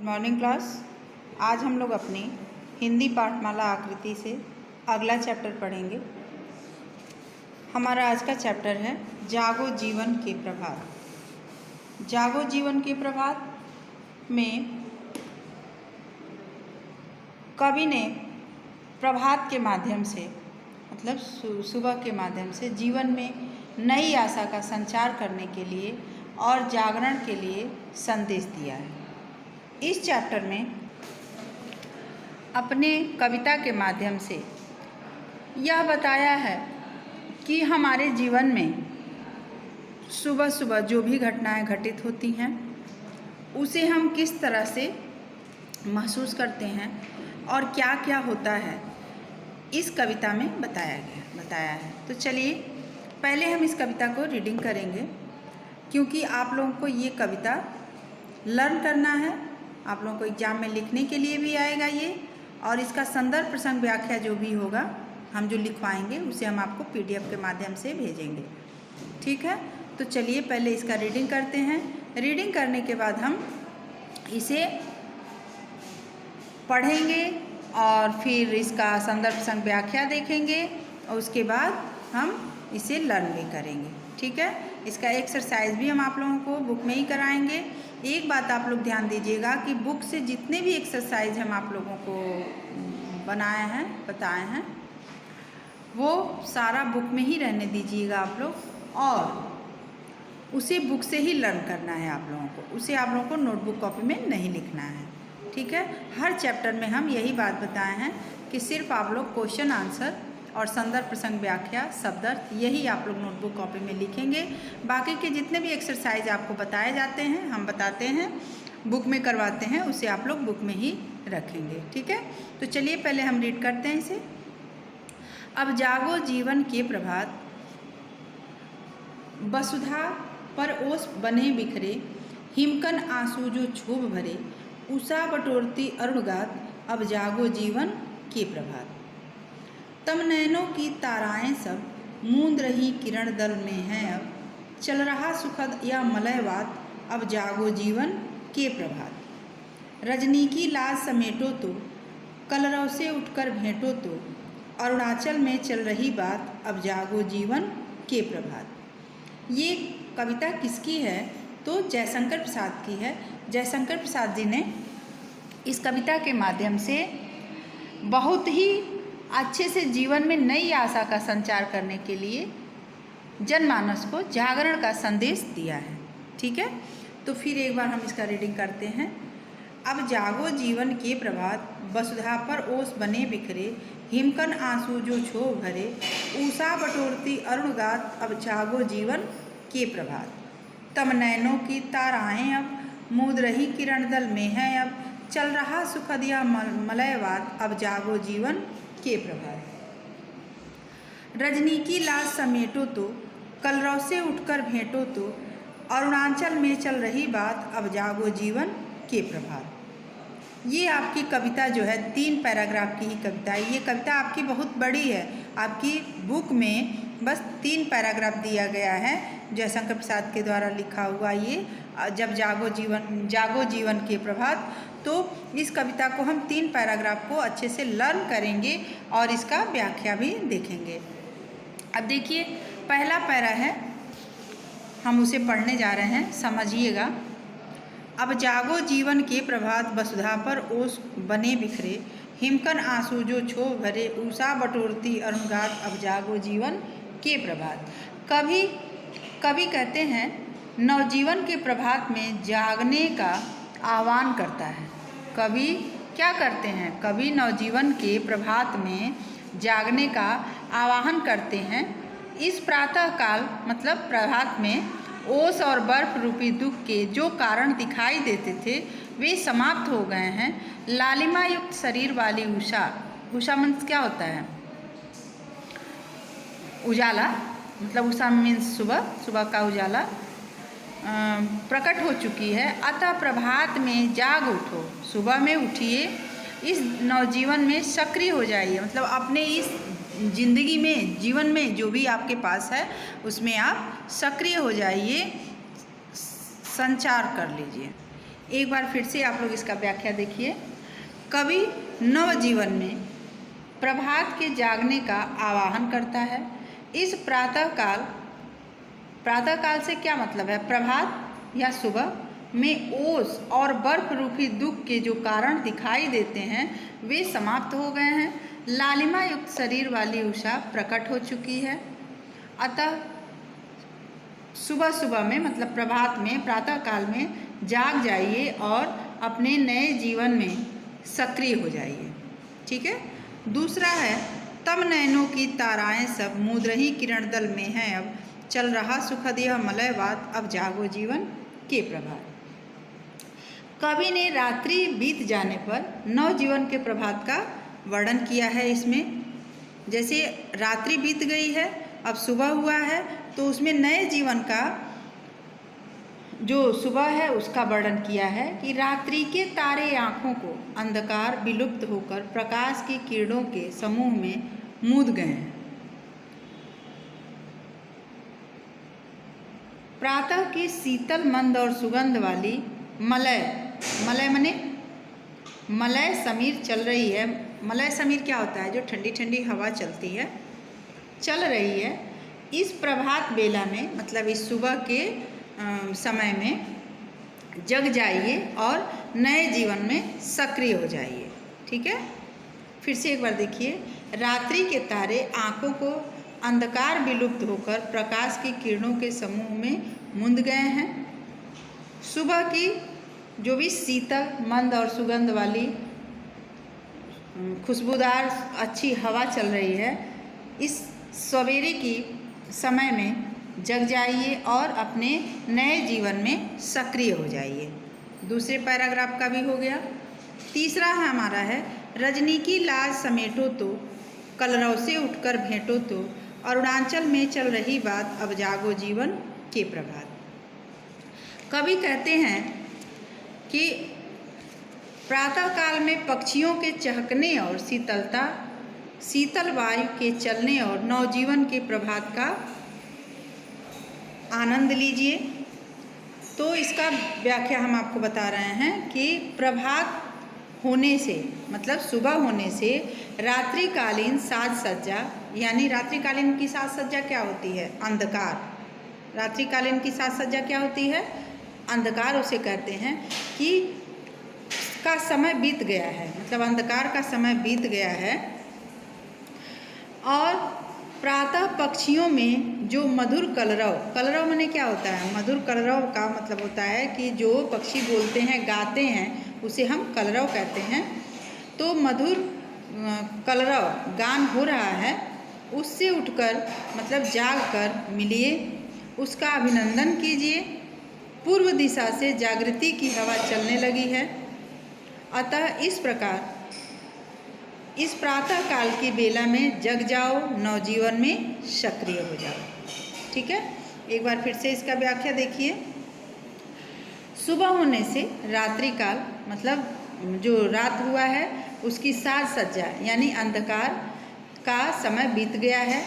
Morning class. आज हम लोग अपनी हिंदी पाठमाला आकृति से अगला चैप्टर पढ़ेंगे। हमारा आज का चैप्टर है जागो जीवन के प्रभात। जागो जीवन के प्रभात में कवि ने प्रभात के माध्यम से मतलब सुबह के माध्यम से जीवन में नई आशा का संचार करने के लिए और जागरण के लिए संदेश दिया है। इस चैप्टर में अपने कविता के माध्यम से यह बताया है कि हमारे जीवन में सुबह सुबह जो भी घटनाएं घटित होती हैं उसे हम किस तरह से महसूस करते हैं और क्या क्या होता है, इस कविता में बताया है। तो चलिए पहले हम इस कविता को रीडिंग करेंगे, क्योंकि आप लोगों को ये कविता लर्न करना है। आप लोगों को एग्जाम में लिखने के लिए भी आएगा ये, और इसका संदर्भ प्रसंग व्याख्या जो भी होगा हम जो लिखवाएंगे उसे हम आपको पीडीएफ के माध्यम से भेजेंगे। ठीक है, तो चलिए पहले इसका रीडिंग करते हैं। रीडिंग करने के बाद हम इसे पढ़ेंगे और फिर इसका संदर्भ प्रसंग व्याख्या देखेंगे और उसके बाद हम इसे लर्न भी करेंगे। ठीक है, इसका एक्सरसाइज भी हम आप लोगों को बुक में ही कराएंगे। एक बात आप लोग ध्यान दीजिएगा कि बुक से जितने भी एक्सरसाइज हम आप लोगों को बताए हैं वो सारा बुक में ही रहने दीजिएगा आप लोग, और उसे बुक से ही लर्न करना है आप लोगों को। उसे आप लोगों को नोटबुक कॉपी में नहीं लिखना है। ठीक है, हर चैप्टर में हम यही बात बताए हैं कि सिर्फ आप लोग क्वेश्चन आंसर और संदर्भ प्रसंग व्याख्या शब्दार्थ यही आप लोग नोटबुक कॉपी में लिखेंगे। बाकी के जितने भी एक्सरसाइज आपको बताए जाते हैं, हम बताते हैं, बुक में करवाते हैं, उसे आप लोग बुक में ही रखेंगे। ठीक है, तो चलिए पहले हम रीड करते हैं इसे। अब जागो जीवन के प्रभात, वसुधा पर ओस बने बिखरे, हिमकन आंसू जो क्षोभ भरे, उषा बटोरती अरुणगात, अब जागो जीवन के प्रभात। तम नैनों की ताराएं सब मूंद रही किरण दल में हैं, अब चल रहा सुखद या मलयवात, अब जागो जीवन के प्रभात। रजनी की लाज समेटो तो, कलरव से उठकर भेंटो तो, अरुणाचल में चल रही बात, अब जागो जीवन के प्रभात। ये कविता किसकी है? तो जयशंकर प्रसाद की है। जयशंकर प्रसाद जी ने इस कविता के माध्यम से बहुत ही अच्छे से जीवन में नई आशा का संचार करने के लिए जनमानस को जागरण का संदेश दिया है। ठीक है, तो फिर एक बार हम इसका रीडिंग करते हैं। अब जागो जीवन के प्रभात, वसुधा पर ओस बने बिखरे, हिमकन आंसू जो क्षोभ भरे, उषा बटोरती अरुणगात, अब जागो जीवन के प्रभात। तम नैनों की ताराएं अब मूंद रही किरण दल में हैं, अब चल रहा सुखद या मलयवात, अब जागो जीवन के प्रभात। रजनी की लाज समेटो तो, कलरव से उठकर भेंटो तो, अरुणाचल में चल रही बात, अब जागो जीवन के प्रभात। ये आपकी कविता जो है 3 पैराग्राफ की ही कविता है। ये कविता आपकी बहुत बड़ी है। आपकी बुक में बस 3 पैराग्राफ दिया गया है जयशंकर प्रसाद के द्वारा लिखा हुआ। ये जब जागो जीवन के प्रभात, तो इस कविता को हम 3 पैराग्राफ को अच्छे से लर्न करेंगे और इसका व्याख्या भी देखेंगे। अब देखिए पहला पैरा है, हम उसे पढ़ने जा रहे हैं, समझिएगा। अब जागो जीवन के प्रभात, वसुधा पर ओस बने बिखरे, हिमकन आंसू जो क्षोभ भरे, उषा बटोरती अरुणगात, अब जागो जीवन के प्रभात। कवि कहते हैं नवजीवन के प्रभात में जागने का आह्वान करता है। कवि क्या करते हैं? कवि नवजीवन के प्रभात में जागने का आह्वान करते हैं। इस प्रातःकाल मतलब प्रभात में ओस और बर्फ रूपी दुख के जो कारण दिखाई देते थे वे समाप्त हो गए हैं। लालिमा युक्त शरीर वाली उषा मीन्स क्या होता है? उजाला, मतलब उषा मीन्स सुबह का उजाला प्रकट हो चुकी है। अतः प्रभात में जाग उठो, सुबह में उठिए, इस नवजीवन में सक्रिय हो जाइए। मतलब अपने इस जिंदगी में, जीवन में जो भी आपके पास है उसमें आप सक्रिय हो जाइए, संचार कर लीजिए। एक बार फिर से आप लोग इसका व्याख्या देखिए। कवि नवजीवन में प्रभात के जागने का आवाहन करता है। इस प्रातःकाल से क्या मतलब है? प्रभात या सुबह में ओस और बर्फ रूपी दुख के जो कारण दिखाई देते हैं वे समाप्त हो गए हैं। लालिमा युक्त शरीर वाली उषा प्रकट हो चुकी है। अतः सुबह सुबह में मतलब प्रभात में, प्रातःकाल में जाग जाइए और अपने नए जीवन में सक्रिय हो जाइए। ठीक है। दूसरा है, तब नयनों की ताराएं सब मूंद रही किरण दल में हैं, अब चल रहा सुखद यह मलयवात, अब जागो जीवन के प्रभात। कवि ने रात्रि बीत जाने पर नवजीवन के प्रभात का वर्णन किया है। इसमें जैसे रात्रि बीत गई है, अब सुबह हुआ है, तो उसमें नए जीवन का जो सुबह है उसका वर्णन किया है कि रात्रि के तारे आँखों को अंधकार विलुप्त होकर प्रकाश की किरणों के समूह में मूंद गए हैं। प्रातः की शीतल मंद और सुगंध वाली मलय मने मलय समीर चल रही है। मलय समीर क्या होता है? जो ठंडी ठंडी हवा चलती है, चल रही है। इस प्रभात बेला में मतलब इस सुबह के समय में जग जाइए और नए जीवन में सक्रिय हो जाइए। ठीक है। फिर से एक बार देखिए। रात्रि के तारे आँखों को अंधकार विलुप्त होकर प्रकाश की किरणों के समूह में मूंद गए हैं। सुबह की जो भी शीतल मंद और सुगंध वाली खुशबूदार अच्छी हवा चल रही है, इस सवेरे की समय में जग जाइए और अपने नए जीवन में सक्रिय हो जाइए। दूसरे पैराग्राफ का भी हो गया। तीसरा हमारा है, रजनी की लाज समेटो तो, कलरव से उठकर भेंटो तो, अरुणाचल में चल रही बात, अब जागो जीवन के प्रभात। कवि कहते हैं कि प्रातःकाल में पक्षियों के चहकने और शीतल वायु के चलने और नवजीवन के प्रभात का आनंद लीजिए। तो इसका व्याख्या हम आपको बता रहे हैं कि प्रभात होने से मतलब सुबह होने से रात्रिकालीन साज सज्जा, यानी रात्रिकालीन की साज सज्जा क्या होती है? अंधकार। रात्रिकालीन की साज सज्जा क्या होती है? अंधकार उसे कहते हैं कि का समय बीत गया है, मतलब अंधकार का समय बीत गया है। और प्रातः पक्षियों में जो मधुर कलरव माने क्या होता है? मधुर कलरव का मतलब होता है कि जो पक्षी बोलते हैं, गाते हैं, उसे हम कलरव कहते हैं। तो मधुर कलरव गान हो रहा है, उससे उठकर मतलब जाग कर मिलिए, उसका अभिनंदन कीजिए। पूर्व दिशा से जागृति की हवा चलने लगी है। अतः इस प्रकार इस प्रातः काल की बेला में जग जाओ, नवजीवन में सक्रिय हो जाओ। ठीक है। एक बार फिर से इसका व्याख्या देखिए। सुबह होने से रात्रि काल मतलब जो रात हुआ है उसकी साज सज्जा यानी अंधकार का समय बीत गया है।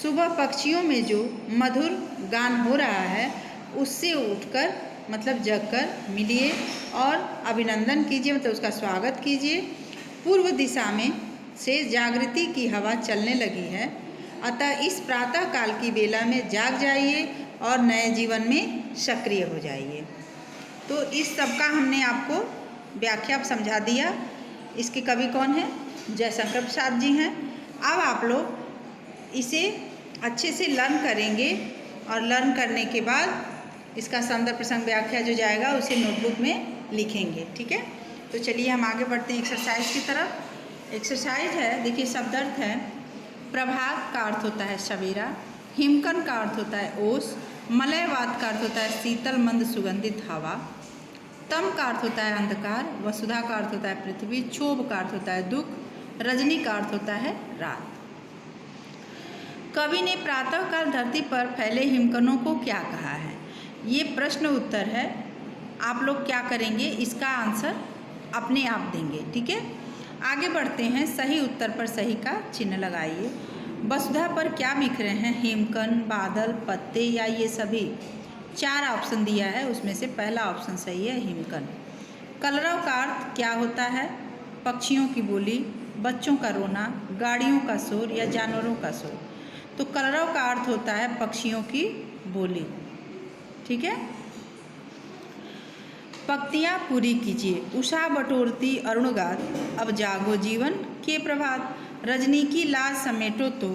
सुबह पक्षियों में जो मधुर गान हो रहा है उससे उठकर मतलब जगकर मिलिए और अभिनंदन कीजिए, मतलब उसका स्वागत कीजिए। पूर्व दिशा में से जागृति की हवा चलने लगी है। अतः इस प्रातः काल की बेला में जाग जाइए और नए जीवन में सक्रिय हो जाइए। तो इस सब का हमने आपको व्याख्या समझा दिया। इसके कवि कौन हैं? जयशंकर प्रसाद जी हैं। अब आप लोग इसे अच्छे से लर्न करेंगे और लर्न करने के बाद इसका संदर्भ प्रसंग व्याख्या जो जाएगा उसे नोटबुक में लिखेंगे। ठीक है। तो चलिए हम आगे बढ़ते हैं एक्सरसाइज की तरफ। एक्सरसाइज है, देखिए शब्द अर्थ है। प्रभात का अर्थ होता है सवेरा, हिमकन का अर्थ होता है ओस, मलयवात का अर्थ होता है शीतल मंद सुगंधित हवा, तम का अर्थ होता है अंधकार, वसुधा का अर्थ होता है पृथ्वी, क्षोभ का अर्थ होता है दुख, रजनी का अर्थ होता है रात। कवि ने प्रातःकाल धरती पर फैले हिमकणों को क्या कहा है? ये प्रश्न उत्तर है। आप लोग क्या करेंगे? इसका आंसर अपने आप देंगे। ठीक है। आगे बढ़ते हैं। सही उत्तर पर सही का चिन्ह लगाइए। वसुधा पर क्या बिखरे हैं? हिमकण, बादल, पत्ते या ये सभी? 4 ऑप्शन दिया है, उसमें से पहला ऑप्शन सही है, हिमकन। कलरव का अर्थ क्या होता है? पक्षियों की बोली, बच्चों का रोना, गाड़ियों का शोर या जानवरों का शोर। तो कलरव का अर्थ होता है पक्षियों की बोली। ठीक है। पंक्तियाँ पूरी कीजिए। उषा बटोरती अरुणगात, अब जागो जीवन के प्रभात। रजनी की लाज समेटो तो,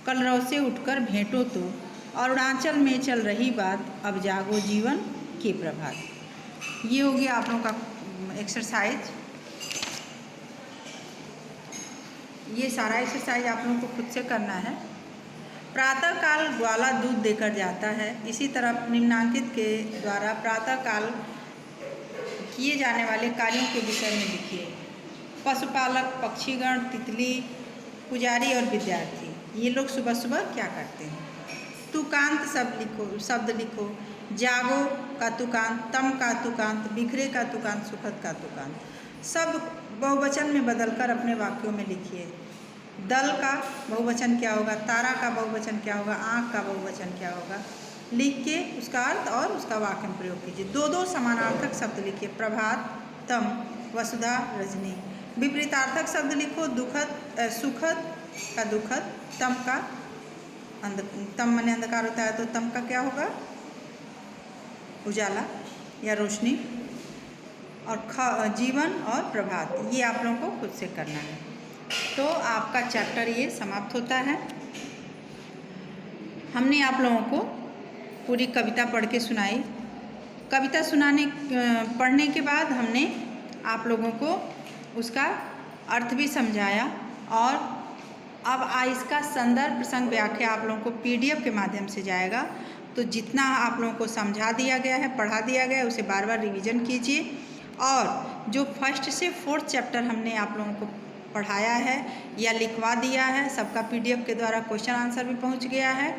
कलरव से उठकर भेंटो तो, अरुणाचल में चल रही बात, अब जागो जीवन के प्रभात। ये हो गया आप लोगों का एक्सरसाइज। ये सारा एक्सरसाइज आप लोगों को खुद से करना है। प्रातःकाल ग्वाला दूध देकर जाता है, इसी तरह निम्नांकित के द्वारा प्रातःकाल किए जाने वाले कार्यों के विषय में लिखिए। पशुपालक, पक्षीगण, तितली, पुजारी और विद्यार्थी, ये लोग सुबह सुबह क्या करते हैं? तुकांत शब्द लिखो। जागो का तुकांत, तम का तुकांत, बिखरे का तुकांत, सुखद का तुकांत। सब बहुवचन में बदलकर अपने वाक्यों में लिखिए। दल का बहुवचन क्या होगा, तारा का बहुवचन क्या होगा, आँख का बहुवचन क्या होगा, लिख के उसका अर्थ और उसका वाक्य में प्रयोग कीजिए। 2 समानार्थक शब्द लिखिए। प्रभात, तम, वसुधा, रजनी। विपरीतार्थक शब्द लिखो। सुखद का दुखद, तम का तम माने अंधकार होता है, तो तम का क्या होगा? उजाला या रोशनी। और जीवन और प्रभात, ये आप लोगों को खुद से करना है। तो आपका चैप्टर ये समाप्त होता है। हमने आप लोगों को पूरी कविता पढ़ के सुनाई। कविता पढ़ने के बाद हमने आप लोगों को उसका अर्थ भी समझाया, और अब इसका संदर्भ प्रसंग व्याख्या आप लोगों को PDF के माध्यम से जाएगा। तो जितना आप लोगों को समझा दिया गया है, पढ़ा दिया गया है, उसे बार बार रिवीजन कीजिए। और जो 1st से 4th चैप्टर हमने आप लोगों को पढ़ाया है या लिखवा दिया है, सबका PDF के द्वारा क्वेश्चन आंसर भी पहुंच गया है।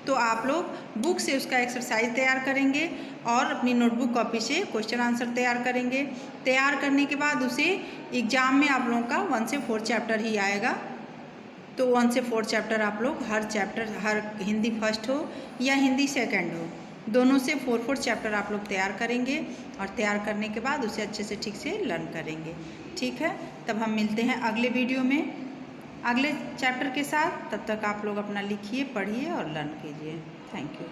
तो आप लोग बुक से उसका एक्सरसाइज तैयार करेंगे और अपनी नोटबुक कॉपी से क्वेश्चन आंसर तैयार करेंगे। तैयार करने के बाद उसे एग्ज़ाम में आप लोगों का 1 से 4 चैप्टर ही आएगा। तो 1 से 4 चैप्टर आप लोग हर हिंदी फर्स्ट हो या हिंदी सेकंड हो, दोनों से 4 चैप्टर आप लोग तैयार करेंगे, और तैयार करने के बाद उसे अच्छे से ठीक से लर्न करेंगे। ठीक है, तब हम मिलते हैं अगले वीडियो में अगले चैप्टर के साथ। तब तक आप लोग अपना लिखिए, पढ़िए और लर्न कीजिए। Thank you.